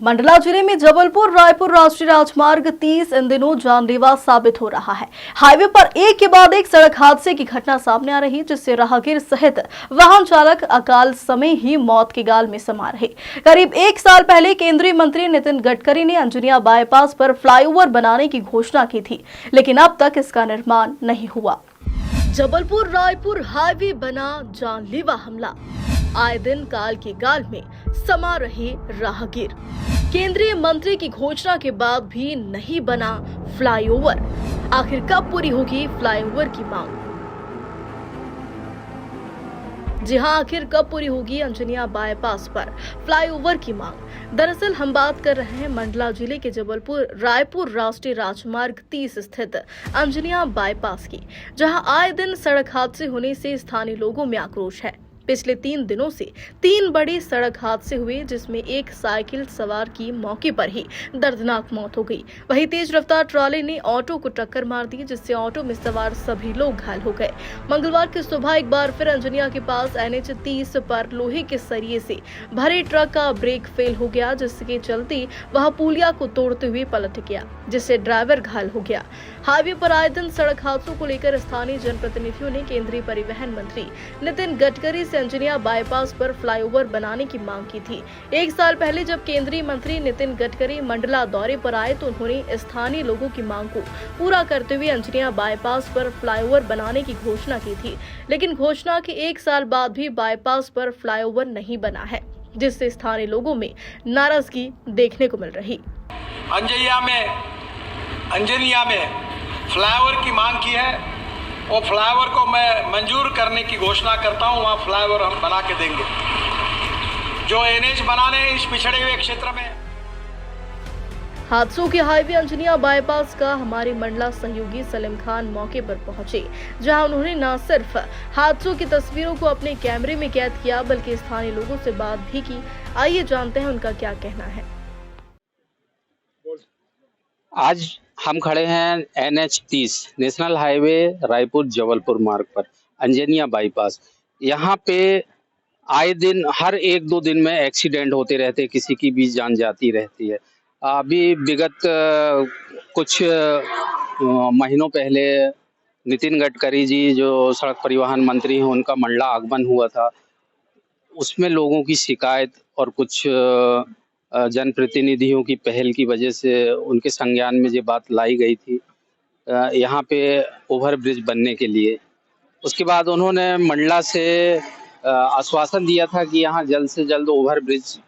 मंडला जिले में जबलपुर रायपुर राष्ट्रीय राजमार्ग 30 इन दिनों जानलेवा साबित हो रहा है। हाईवे पर एक के बाद एक सड़क हादसे की घटना सामने आ रही है, जिससे राहगीर सहित वाहन चालक अकाल समय ही मौत के गाल में समा रहे। करीब एक साल पहले केंद्रीय मंत्री नितिन गडकरी ने अंजनिया बाईपास पर फ्लाईओवर बनाने की घोषणा की थी, लेकिन अब तक इसका निर्माण नहीं हुआ। जबलपुर रायपुर हाईवे बना जानलेवा हमला, आए दिन काल के गाल में समा रहे राहगीर। केंद्रीय मंत्री की घोषणा के बाद भी नहीं बना फ्लाईओवर। आखिर कब पूरी होगी फ्लाईओवर की मांग? जी हां, आखिर कब पूरी होगी अंजनिया बाईपास पर फ्लाईओवर की मांग? दरअसल हम बात कर रहे हैं मंडला जिले के जबलपुर रायपुर राष्ट्रीय राजमार्ग 30 स्थित अंजनिया बाईपास की, जहां आए दिन सड़क हादसे होने से स्थानीय लोगों में आक्रोश है। पिछले 3 दिनों से 3 बड़े सड़क हादसे हुए, जिसमें एक साइकिल सवार की मौके पर ही दर्दनाक मौत हो गई। वहीं तेज रफ्तार ट्रॉली ने ऑटो को टक्कर मार दी, जिससे ऑटो में सवार सभी लोग घायल हो गए। मंगलवार की सुबह एक बार फिर अंजनिया के पास NH 30 पर लोहे के सरिये से भरे ट्रक का ब्रेक फेल हो गया, जिसके चलते वह पुलिया को तोड़ते हुए पलट गया, जिससे ड्राइवर घायल हो गया। हाईवे पर आए दिन सड़क हादसों को लेकर स्थानीय जनप्रतिनिधियों ने केंद्रीय परिवहन मंत्री नितिन गडकरी से अंजनिया बाईपास पर फ्लाईओवर बनाने की मांग की थी। एक साल पहले जब केंद्रीय मंत्री नितिन गडकरी मंडला दौरे पर आए तो उन्होंने स्थानीय लोगों की मांग को पूरा करते हुए अंजनिया बाईपास पर फ्लाईओवर बनाने की घोषणा की थी, लेकिन घोषणा के 1 साल बाद भी बाईपास पर फ्लाईओवर नहीं बना है, जिससे स्थानीय लोगों में नाराजगी देखने को मिल रही। अंजनिया में फ्लाईओवर की मांग की है, वो फ्लाईओवर को मैं मंजूर करने की घोषणा करता हूँ। वहाँ फ्लाईओवर हम बना के देंगे। जो NH बनाने इस पिछड़े हुए क्षेत्र में। हादसों के हाईवे अंजनिया बाईपास का हमारे मंडला सहयोगी सलीम खान मौके पर पहुंचे, जहां उन्होंने न सिर्फ हादसों की तस्वीरों को अपने कैमरे में कैद किया, बल्कि स्थानीय लोगों से बात भी की। आइए जानते हैं उनका क्या कहना है। आज हम खड़े हैं NH 30 national highway Raipur Jabalpur मार्ग पर अंजनिया बाईपास। यहाँ पे आए दिन हर 1-2 दिन में एक्सीडेंट होते रहते, किसी की भी जान जाती रहती है। अभी विगत कुछ महीनों पहले नितिन गडकरी जी जो सड़क परिवहन मंत्री हैं, उनका मंडला आगमन हुआ था। उसमें लोगों की शिकायत और कुछ जनप्रतिनिधियों की पहल की वजह से उनके संज्ञान में ये बात लाई गई थी यहाँ पे ओवर ब्रिज बनने के लिए। उसके बाद उन्होंने मंडला से आश्वासन दिया था कि यहाँ जल्द से जल्द ओवर ब्रिज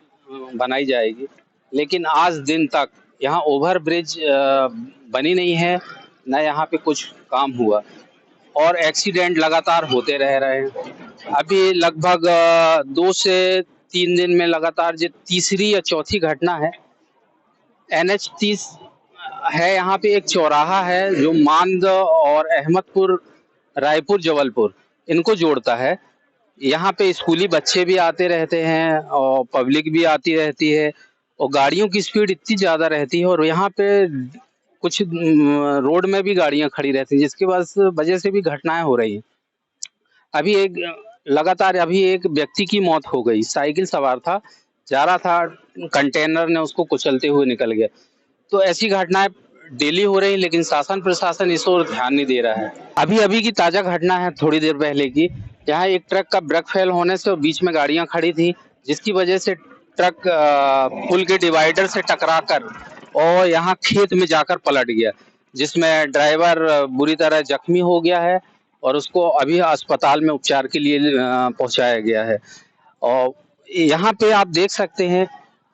बनाई जाएगी, लेकिन आज दिन तक यहाँ ओवर ब्रिज बनी नहीं है, न यहाँ पे कुछ काम हुआ और एक्सीडेंट लगातार होते रह रहे हैं। अभी लगभग 2 से 3 दिन में लगातार ये तीसरी या चौथी घटना है। NH 30 है, यहाँ पे एक चौराहा है जो मांद और अहमदपुर रायपुर जबलपुर इनको जोड़ता है। यहाँ पे स्कूली बच्चे भी आते रहते हैं और पब्लिक भी आती रहती है और गाड़ियों की स्पीड इतनी ज्यादा रहती है और यहाँ पे कुछ रोड में भी गाड़ियां खड़ी रहती हैं, जिसकी वजह से भी घटनाएं हो रही हैं। अभी एक व्यक्ति की मौत हो गई। साइकिल सवार था, जा रहा था, कंटेनर ने उसको कुचलते हुए निकल गया। तो ऐसी घटनाएं डेली हो रही, लेकिन शासन प्रशासन इस ओर ध्यान नहीं दे रहा है। अभी की ताजा घटना है थोड़ी देर पहले की, जहाँ एक ट्रक का ब्रेक फेल होने से बीच में गाड़ियां खड़ी थी, जिसकी वजह से ट्रक पुल के डिवाइडर से टकराकर और यहाँ खेत में जाकर पलट गया, जिसमें ड्राइवर बुरी तरह जख्मी हो गया है और उसको अभी अस्पताल में उपचार के लिए पहुंचाया गया है। और यहाँ पे आप देख सकते हैं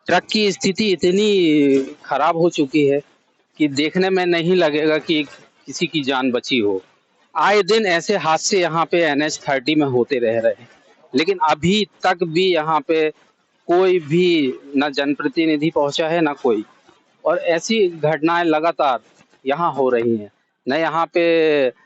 ट्रक की स्थिति इतनी खराब हो चुकी है कि देखने में नहीं लगेगा कि किसी की जान बची हो। आए दिन ऐसे हादसे यहाँ पे NH 30 में होते रह रहे हैं, लेकिन अभी तक भी यहाँ पे कोई भी न जनप्रतिनिधि पहुंचा है न कोई, और ऐसी घटनाएं लगातार यहाँ हो रही हैं। न यहाँ पे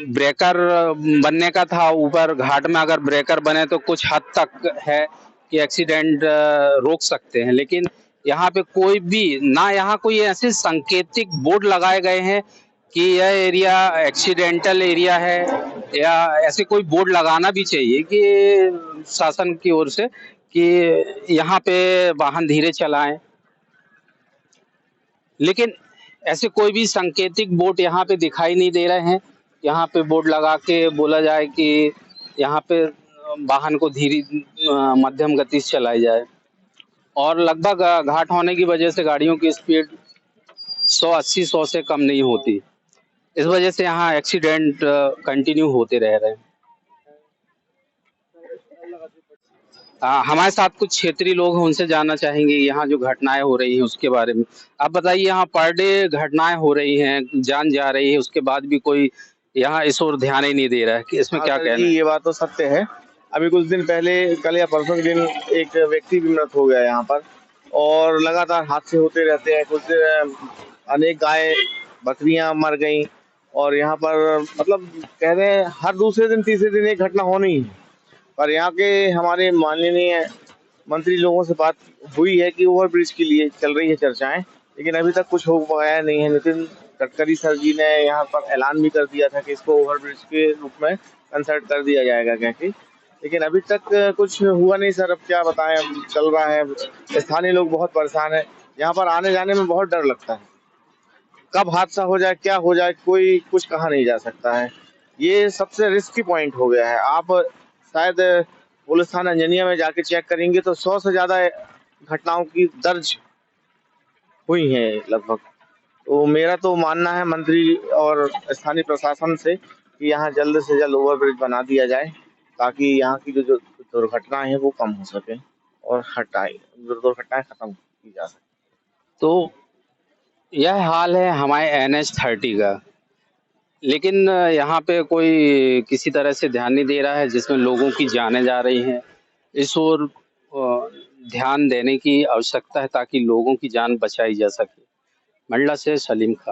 ब्रेकर बनने का था, ऊपर घाट में अगर ब्रेकर बने तो कुछ हद तक है कि एक्सीडेंट रोक सकते हैं, लेकिन यहाँ पे कोई भी ना, यहाँ कोई ऐसे सांकेतिक बोर्ड लगाए गए हैं कि यह एरिया एक्सीडेंटल एरिया है, या ऐसे कोई बोर्ड लगाना भी चाहिए कि शासन की ओर से कि यहाँ पे वाहन धीरे चलाएं, लेकिन ऐसे कोई भी सांकेतिक बोर्ड यहाँ पे दिखाई नहीं दे रहे हैं। यहाँ पे बोर्ड लगा के बोला जाए कि यहाँ पे वाहन को मध्यम गति से चलाई जाए, और लगभग घाट होने की वजह से गाड़ियों की स्पीड 180-100 से कम नहीं होती। इस वजह से यहाँ एक्सीडेंट कंटिन्यू होते रह रहे हैं। हमारे साथ कुछ क्षेत्रीय लोग हैं, उनसे जानना चाहेंगे यहाँ जो घटनाएं हो रही हैं उसके बारे में। आप बताइए, यहाँ पर डे घटनाएं हो रही हैं, जान जा रही है, उसके बाद भी कोई यहाँ इस ओर ध्यान ही नहीं दे रहा है कि इसमें क्या कहना है? ये बात तो सत्य है। अभी कुछ दिन पहले, कल या परसों के दिन, एक व्यक्ति भी मृत हो गया यहाँ पर, और लगातार हादसे होते रहते हैं। कुछ अनेक गाय बकरियां मर गई, और यहाँ पर मतलब कह रहे हैं हर दूसरे दिन तीसरे दिन एक घटना होनी है। पर यहाँ के हमारे माननीय मंत्री लोगों से बात हुई है कि ओवरब्रिज के लिए चल रही है चर्चाएं, लेकिन अभी तक कुछ हो पाया नहीं है। नितिन गडकरी सर जी ने यहाँ पर ऐलान भी कर दिया था कि इसको ओवरब्रिज के रूप में कंसल्ट कर दिया जाएगा कहके, लेकिन अभी तक कुछ हुआ नहीं सर। अब क्या बताएं, अब चल रहा है। स्थानीय लोग बहुत परेशान है, यहाँ पर आने जाने में बहुत डर लगता है। कब हादसा हो जाए, क्या हो जाए, कोई कुछ कहा नहीं जा सकता है। ये सबसे रिस्की पॉइंट हो गया है। आप शायद पुलिस थाना अंजनिया में जाके चेक करेंगे तो 100 से ज्यादा घटनाओं की दर्ज हुई हैं लगभग। तो मेरा तो मानना है मंत्री और स्थानीय प्रशासन से कि यहाँ जल्द से जल्द ओवरब्रिज बना दिया जाए, ताकि यहाँ की जो दुर्घटनाएं हैं वो कम हो सके और दुर्घटनाएं खत्म की जा सके। तो यह हाल है हमारे NH-30 का, लेकिन यहाँ पे कोई किसी तरह से ध्यान नहीं दे रहा है, जिसमें लोगों की जानें जा रही हैं। इस ओर ध्यान देने की आवश्यकता है ताकि लोगों की जान बचाई जा सके। मंडला से सलीम खान।